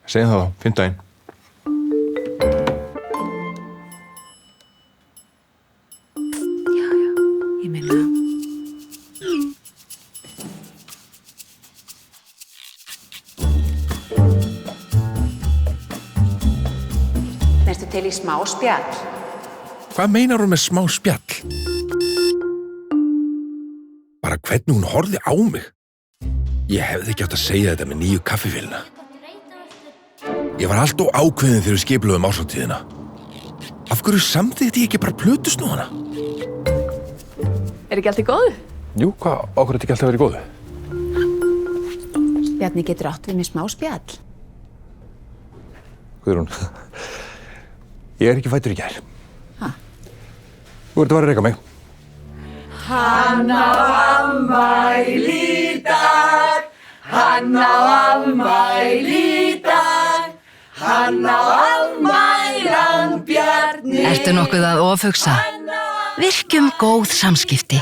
Segjum það á, 5. daginn. Ég meina... Ertu til í smá spjall? Hvað meinar hún með smá spjall? Bara hvernig hún horfði á mig. Ég hefði ekki átt að segja þetta með nýju kaffivélina. Ég var allt of ákveðin þegar við skipulögðum árshátíðina. Af hverju samþykkti ég ekki bara plötusnúðana? Er ekki allt í góðu? Jú, hvað, okkur er þetta ekki alltaf verið góðu? Bjarni getur átt við með smá spjall. Guðrún, ég er ekki fæddur í gær. Ha? Þú ert að vara að reka mig. Hann á afmæli í dag, hann á afmæli í dag, hann á afmælan Bjarni. Ertu nokkuð að ofhugsa? Virkjum góð samskipti.